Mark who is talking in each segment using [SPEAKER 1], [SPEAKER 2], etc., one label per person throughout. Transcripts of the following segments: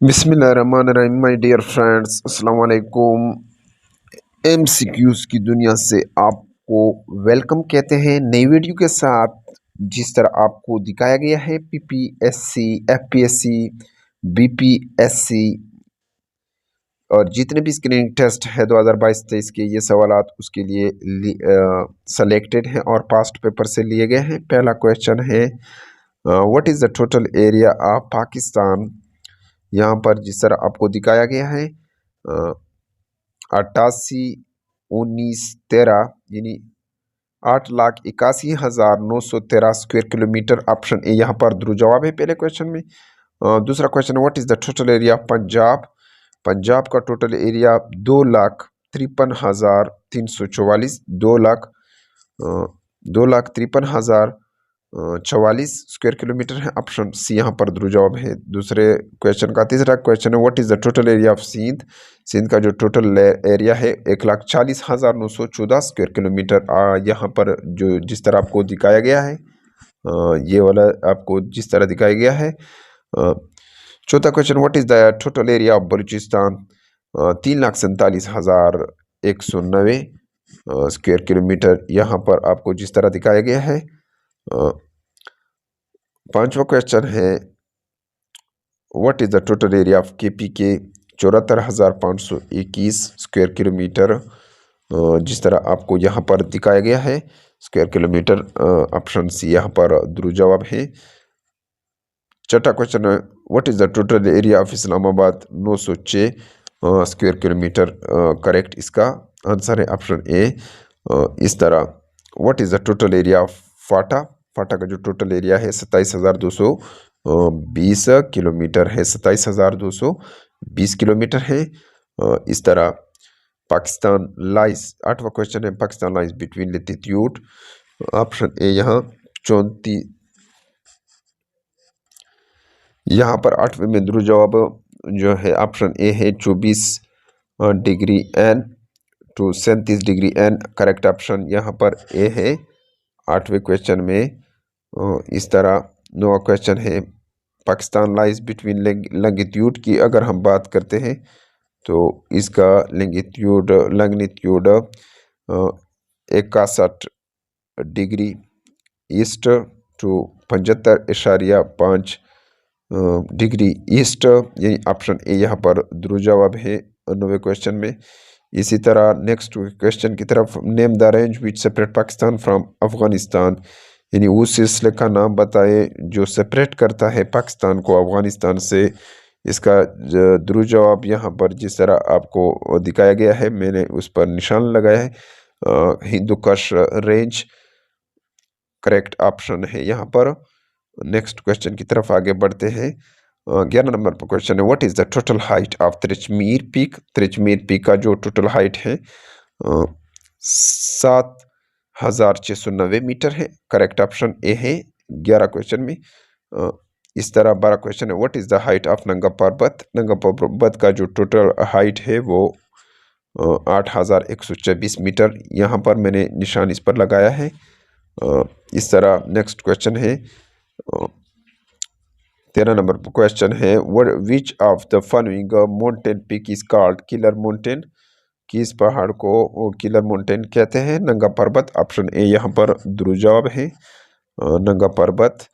[SPEAKER 1] बिस्मिल्लाहिर्रहमानिर्रहीम my dear friends, अस्सलाम वालेकुम। एमसीक्यूज़ की दुनिया से आपको वेलकम कहते हैं नई वीडियो के साथ। जिस तरह आपको दिखाया गया है पीपीएससी, एफपीएससी, बीपीएससी और जितने भी स्क्रीनिंग टेस्ट है 2022-23 के ये सवालात उसके लिए सेलेक्टेड हैं और पास्ट पेपर से लिए गए हैं। पहला क्वेश्चन है what is the total area of Pakistan. यहाँ पर जिस तरह आपको दिखाया गया है 88,19,13 यानी 8,81,913 स्क्वायर किलोमीटर। ऑप्शन ए यहाँ पर दुरुस्त जवाब है पहले क्वेश्चन में। दूसरा question what is the total area of Punjab. Punjab का टोटल एरिया 2,53,344 2,53,044 स्क्वायर किलोमीटर है। ऑप्शन सी यहाँ पर दुरुस्त जवाब है दूसरे क्वेश्चन का। तीसरा क्वेश्चन है what is the total area of Sindh. Sindh का जो टोटल एरिया है 1,40,914 स्क्वायर किलोमीटर। यहाँ पर जो जिस तरह आपको दिखाया गया है ये वाला आपको जिस तरह दिखाया गया है। चौथा question what is the total area of Balochistan. 3,47,190 square kilometre यहाँ पर आपको जिस तरह दिखाया गया है। पांचवा क्वेश्चन है what is the total area of KP के। 74,521 स्क्वायर किलोमीटर जिस तरह आपको यहाँ पर दिखाया गया है स्क्वायर किलोमीटर। ऑप्शन सी यहाँ पर दुरुस्त जवाब है। छठा क्वेश्चन है what is the total area of Islamabad. 906 square kilometre correct इसका आंसर है ऑप्शन ए। इस तरह what is the total area of FATA. FATA का जो टोटल एरिया है 27,220 किलोमीटर है। 27,220 किलोमीटर है। इस तरह पाकिस्तान लाइज, आठवां क्वेश्चन है Pakistan lies between latitude. Option A यहाँ 34 यहाँ पर आठवें में दुरुस्त जवाब जो है ऑप्शन ए है 24 degree N to 37 degree N. Correct option यहाँ पर ए है आठवें क्वेश्चन में। इस तरह नौवां क्वेश्चन है पाकिस्तान लाइज बिटवीन लैंगिट्यूड की अगर हम बात करते हैं तो इसका longitude 61 degree east to 75.5 degree east यानी ऑप्शन ए यहाँ पर दुरुस्त जवाब है 9वें क्वेश्चन में। इसी तरह नेक्स्ट क्वेश्चन की तरफ name the range which separate Pakistan from Afghanistan यानी उस सिलसिले का नाम बताए जो सेपरेट करता है पाकिस्तान को अफगानिस्तान से। इसका दुरुस्त जवाब यहाँ पर जिस तरह आपको दिखाया गया है मैंने उस पर निशान लगाया है हिंदू कश रेंज करेक्ट ऑप्शन है यहाँ पर। नेक्स्ट क्वेश्चन की तरफ आगे बढ़ते हैं। 11 नंबर पर क्वेश्चन है what is the total height of Tirichmir peak. Tirichmir peak का जो टोटल हाइट है 7,690 मीटर है। करेक्ट ऑप्शन ए है 11 क्वेश्चन में। इस तरह 12 क्वेश्चन है what is the height of नंगा पर्वत। नंगा पर्वत का जो टोटल हाइट है वो 8,124 मीटर। यहाँ पर मैंने निशान इस पर लगाया है। इस तरह नेक्स्ट क्वेश्चन है 13 नंबर पर क्वेश्चन है which of the following mountain peak is called killer mountain. किस पहाड़ को किलर माउंटेन कहते हैं। नंगा पर्वत। ऑप्शन ए यहाँ पर दुरुस्त जवाब है नंगा पर्वत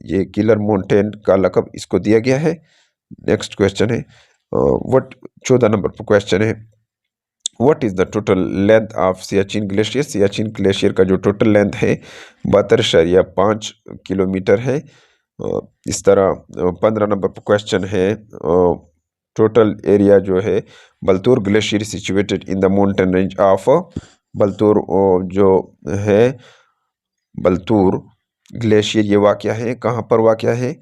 [SPEAKER 1] ये किलर माउंटेन का लक़ब इसको दिया गया है। नेक्स्ट क्वेश्चन है 14 नंबर पर क्वेश्चन है what is the total length of Siachen glacier. Siachen glacier का जो टोटल लेंथ है 72.5 किलोमीटर है। इस तरह 15 नंबर पर क्वेश्चन है टोटल एरिया जो है Baltoro glacier situated in the mountain range of. Baltoro जो है बलतूर ग्लेशियर ये वाक़या है कहाँ पर वाक़या है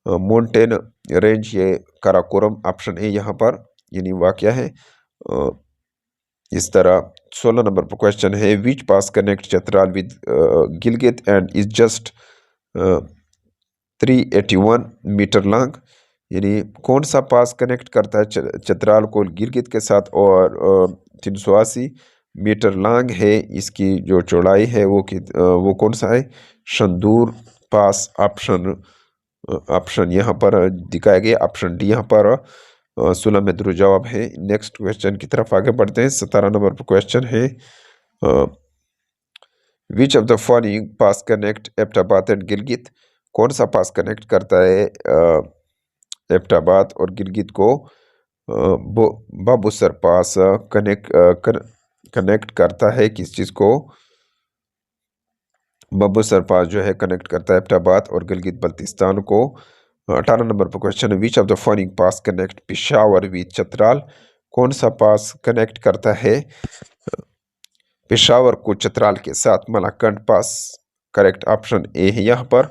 [SPEAKER 1] माउंटेन रेंज ये काराकोरम। ऑप्शन ए यहाँ पर यानी वाक़या है। इस तरह 16 नंबर पर क्वेश्चन है which pass connect Chitral with Gilgit and is just 381 metre long यानी कौन सा पास कनेक्ट करता है चतराल को गिलगित के साथ और 380 मीटर लॉन्ग है। इसकी जो चौड़ाई है वो कौन सा है शंदूर पास। ऑप्शन ऑप्शन यहाँ पर दिखाया गया, ऑप्शन डी यहाँ पर 16 में दुरुस्त जवाब है। नेक्स्ट क्वेश्चन की तरफ आगे बढ़ते हैं। 17 नंबर पर क्वेश्चन है, which of the following pass connect Abbottabad and Gilgit. कौन सा पास कनेक्ट करता है एबटाबाद और गिलगित को। बाबूसर पास कनेक्ट करता है किस चीज़ को। बाबूसर पास जो है कनेक्ट करता है एबटाबाद और गिलगित बल्तिस्तान को। 18 नंबर पर क्वेश्चन है, which of the following pass connect Peshawar with Chitral. कौन सा पास कनेक्ट करता है पेशावर को चतराल के साथ। मलाकंड पास। करेक्ट ऑप्शन ए है यहाँ पर।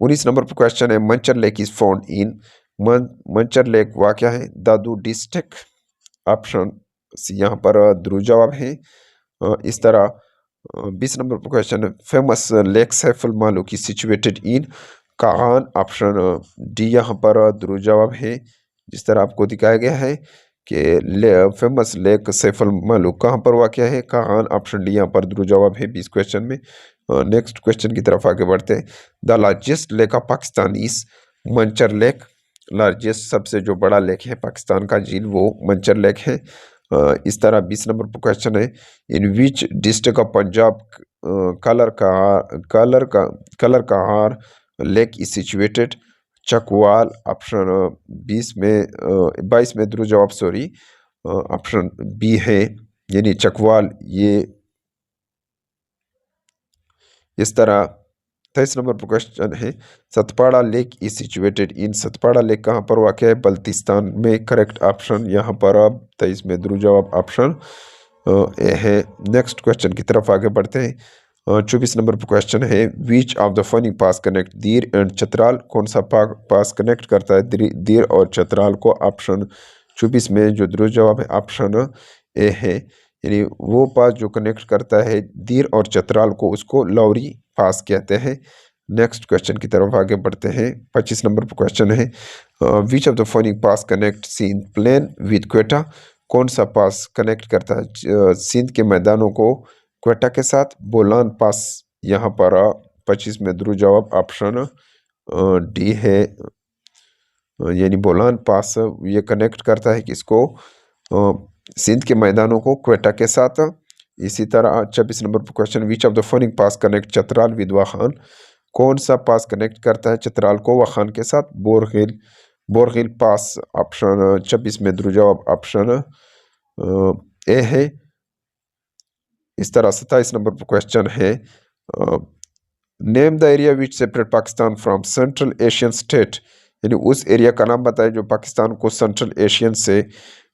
[SPEAKER 1] 19 नंबर पर क्वेश्चन है, Manchar lake is found in. Manchar lake वाक़या है दादू डिस्ट्रिक्ट। ऑप्शन सी यहाँ पर दुरुस्त जवाब है। इस तरह 20 नंबर पर क्वेश्चन है, famous lake Saiful Muluk is situated in Kaghan. Option D यहाँ पर दुरुस्त जवाब है। जिस तरह आपको दिखाया गया है कि फेमस लेक सैफुल मालूक कहाँ पर वाक़या है, कागान। ऑप्शन डी यहाँ पर दुरुस्त जवाब है 20 क्वेश्चन में। नेक्स्ट क्वेश्चन की तरफ आगे बढ़ते हैं। The largest lake of Pakistan is Manchar lake. Largest सबसे जो बड़ा लेक है पाकिस्तान का झील वो मंचर लेक है। इस तरह 20 नंबर पर क्वेश्चन है, in which district of Punjab Kallar Kahar lake is situated. Chakwal. Option 22 में दुरुस्त जवाब सॉरी ऑप्शन बी है, यानी चकवाल। ये इस तरह 23 नंबर पर क्वेश्चन है, Satpara lake is situated in. Satpara lake कहाँ पर वाक़ है, बल्तिस्तान में। करेक्ट ऑप्शन यहाँ पर अब 23 में दुरुस्त जवाब ऑप्शन ए है। नेक्स्ट क्वेश्चन की तरफ आगे बढ़ते हैं। 24 नंबर पर क्वेश्चन है, which of the following pass connect दीर एंड चतराल। कौन सा पास कनेक्ट करता है दीर और चतराल को। ऑप्शन 24 में जो दुरुस्त जवाब है ऑप्शन ए है, यानी वो पास जो कनेक्ट करता है दीर और चतराल को उसको लौरी पास कहते हैं। नेक्स्ट क्वेश्चन की तरफ आगे बढ़ते हैं। 25 नंबर पर क्वेश्चन है, which of the following pass connect Sindh plain with Quetta. कौन सा पास कनेक्ट करता है सिंध के मैदानों को क्वेटा के साथ। बोलान पास यहाँ पर 25 में दुरुस्त जवाब ऑप्शन डी है, यानी बोलान पास ये कनेक्ट करता है किसको, सिंध के मैदानों को क्वेटा के साथ। इसी तरह 26 नंबर पर question, which of the following pass connect Chitral with Wakhan. कौन सा पास कनेक्ट करता है चतराल को वाखान के साथ। बोरगिल पास। ऑप्शन 26 में दुरुस्त जवाब ऑप्शन ए है। इस तरह 27 नंबर पर क्वेश्चन है, name the area which separate Pakistan from central Asian state. यानी उस एरिया का नाम बताए जो पाकिस्तान को सेंट्रल एशियन से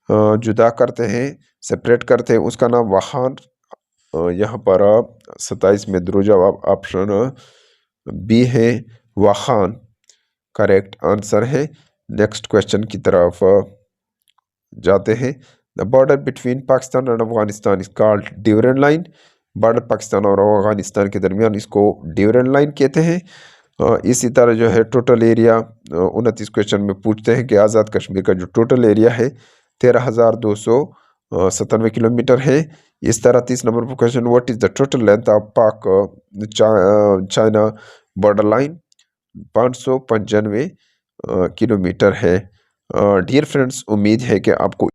[SPEAKER 1] जुदा करते हैं, सेपरेट करते हैं, उसका नाम वाखान। यहाँ पर 27 में दुरुस्त जवाब ऑप्शन बी है, वाखान। करेक्ट आंसर है। नेक्स्ट क्वेश्चन की तरफ जाते हैं। The border between Pakistan and Afghanistan is called Durand line. Border Pakistan और अफगानिस्तान के दरमियान इसको ड्यूरेंट लाइन कहते हैं। इसी तरह जो है टोटल एरिया 29 क्वेश्चन में पूछते हैं कि आज़ाद कश्मीर का जो टोटल एरिया है 13,297 किलोमीटर है। इस तरह 30 नंबर पर question, what is the total length of पाक चाइना बॉर्डर लाइन। 595 किलोमीटर है। डियर फ्रेंड्स, उम्मीद है कि आपको